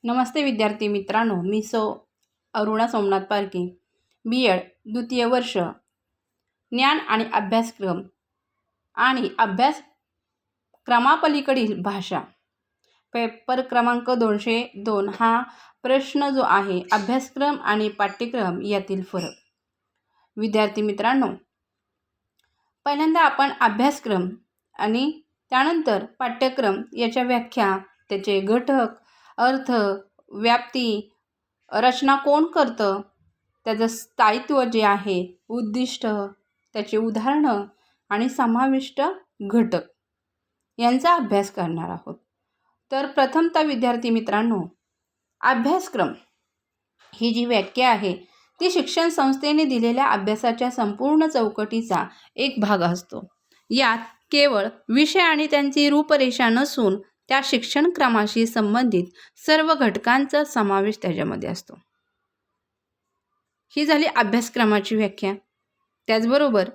नमस्ते विद्यार्थी मित्रांनो, मी अरुणा सोमनाथ पारके, B.Ed द्वितीय वर्ष, ज्ञान आणि अभ्यासक्रम आणि अभ्यासक्रमापलीकडील भाषा, पेपर क्रमांक 202 हा प्रश्न जो आहे अभ्यासक्रम आणि पाठ्यक्रम यातील फरक. विद्यार्थी मित्रांनो, पहिल्यांदा आपण अभ्यासक्रम आणि त्यानंतर पाठ्यक्रम याच्या व्याख्या, त्याचे घटक, अर्थ, व्याप्ती, रचना कोण करतं, त्याचं स्थायित्व जे आहे, उद्दिष्ट, त्याचे उदाहरणं आणि समाविष्ट घटक यांचा अभ्यास करणार आहोत. तर प्रथमतः विद्यार्थी मित्रांनो, अभ्यासक्रम ही जी व्याख्या आहे ती शिक्षण संस्थेने दिलेल्या अभ्यासाच्या संपूर्ण चौकटीचा एक भाग असतो. यात केवळ विषय आणि त्यांची रूपरेषा नसून त्या शिक्षणक्रमाशी संबंधित सर्व घटकांचा समावेश त्याच्यामध्ये असतो. ही झाली अभ्यासक्रमाची व्याख्या. त्याचबरोबर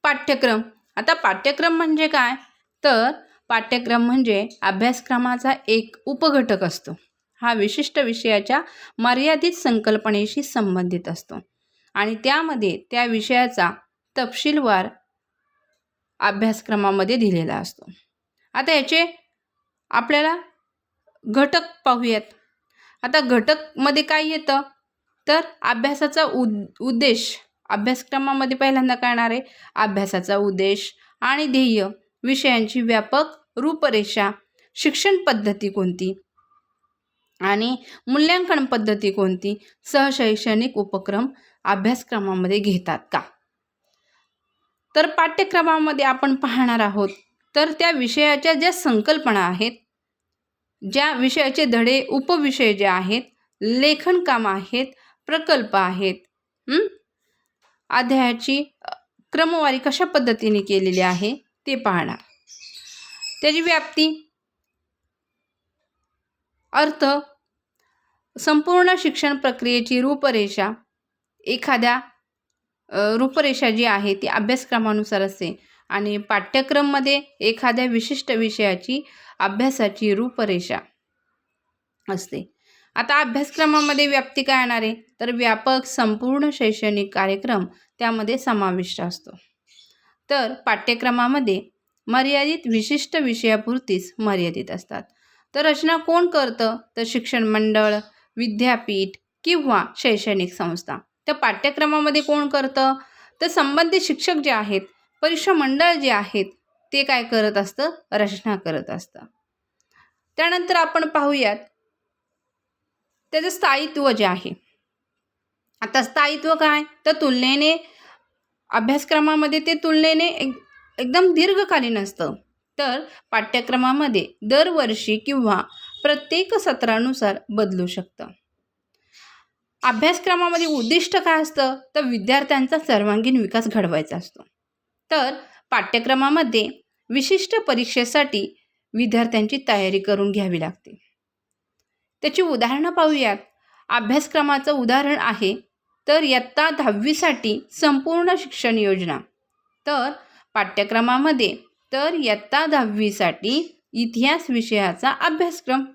पाठ्यक्रम. आता पाठ्यक्रम म्हणजे काय, तर पाठ्यक्रम म्हणजे अभ्यासक्रमाचा एक उपघटक असतो. हा विशिष्ट विषयाच्या मर्यादित संकल्पनेशी संबंधित असतो आणि त्यामध्ये त्या विषयाचा तपशीलवार अभ्यासक्रमामध्ये दिलेला असतो. आता याचे आपल्याला घटक पाहूयात. आता घटकमध्ये काय येतं, तर अभ्यासाचा उद्देश. अभ्यासक्रमामध्ये पहिल्यांदा काय येणार आहे, अभ्यासाचा उद्देश आणि ध्येय, विषयांची व्यापक रूपरेषा, शिक्षण पद्धती कोणती आणि मूल्यांकन पद्धती कोणती, सहशैक्षणिक उपक्रम अभ्यासक्रमामध्ये घेतात का. तर पाठ्यक्रमामध्ये आपण पाहणार आहोत तर त्या विषयाच्या ज्या संकल्पना आहेत, ज्या विषयाचे धडे, उपविषय जे आहेत, लेखन काम आहेत, प्रकल्प आहेत, अध्यायाची क्रमवारी कशा पद्धतीने केलेली आहे ते पाहणार. त्याची व्याप्ती, अर्थ, संपूर्ण शिक्षण प्रक्रियेची रूपरेषा. एखाद्या रूपरेषा जी आहे ती अभ्यासक्रमानुसार असते आणि पाठ्यक्रममध्ये एखाद्या विशिष्ट विषयाची अभ्यासाची रूपरेषा असते. आता अभ्यासक्रमामध्ये व्याप्ती काय येणार आहे, तर व्यापक संपूर्ण शैक्षणिक कार्यक्रम त्यामध्ये समाविष्ट असतो. तर पाठ्यक्रमामध्ये मर्यादित विशिष्ट विषयापुरतीच मर्यादित असतात. तर रचना कोण करतं, तर शिक्षण मंडळ, विद्यापीठ किंवा शैक्षणिक संस्था. तर पाठ्यक्रमामध्ये कोण करतं, तर संबंधित शिक्षक जे आहेत, परीक्षा मंडळ जे आहेत ते काय करत असतं, रचना करत असतं. त्यानंतर आपण पाहूयात त्याचं स्थायित्व जे आहे. आता स्थायित्व काय, तर तुलनेने अभ्यासक्रमामध्ये ते तुलनेने एकदम दीर्घकालीन असतं. तर पाठ्यक्रमामध्ये दरवर्षी किंवा प्रत्येक सत्रानुसार बदलू शकतं. अभ्यासक्रमामध्ये उद्दिष्ट काय असतं, तर विद्यार्थ्यांचा सर्वांगीण विकास घडवायचा असतो. तर पाठ्यक्रमामध्ये विशिष्ट परीक्षेसाठी विद्यार्थ्यांची तयारी करून घ्यावी लागते. त्याची उदाहरणं पाहूयात. अभ्यासक्रमाचं उदाहरण आहे तर इयत्ता 10वी संपूर्ण शिक्षण योजना. तर पाठ्यक्रमामध्ये तर इयत्ता 10वी इतिहास विषयाचा अभ्यासक्रम.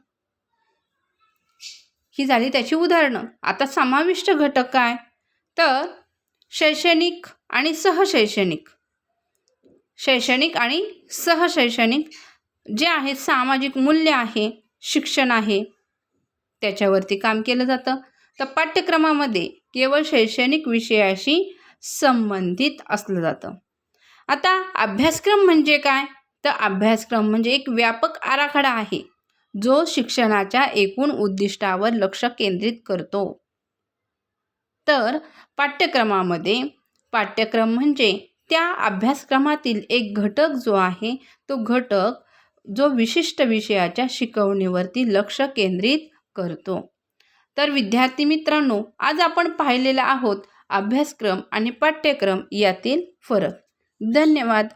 ही झाली त्याची उदाहरणं. आता समाविष्ट घटक काय, तर शैक्षणिक आणि सहशैक्षणिक. शैक्षणिक आणि सहशैक्षणिक जे आहेत, सामाजिक मूल्य आहे, शिक्षण आहे, त्याच्यावरती काम केलं जातं. तर पाठ्यक्रमामध्ये केवळ शैक्षणिक विषयाशी संबंधित असलं जातं. आता अभ्यासक्रम म्हणजे काय, तर अभ्यासक्रम म्हणजे एक व्यापक आराखडा आहे जो शिक्षणाच्या एकूण उद्दिष्टावर लक्ष केंद्रित करतो. तर पाठ्यक्रम म्हणजे त्या अभ्यासक्रमातील एक घटक जो आहे, तो घटक जो विशिष्ट विषयाच्या शिकवणीवरती लक्ष केंद्रित करतो. तर विद्यार्थी मित्रांनो, आज आपण पाहिलेला आहोत अभ्यासक्रम आणि पाठ्यक्रम यातील फरक. धन्यवाद.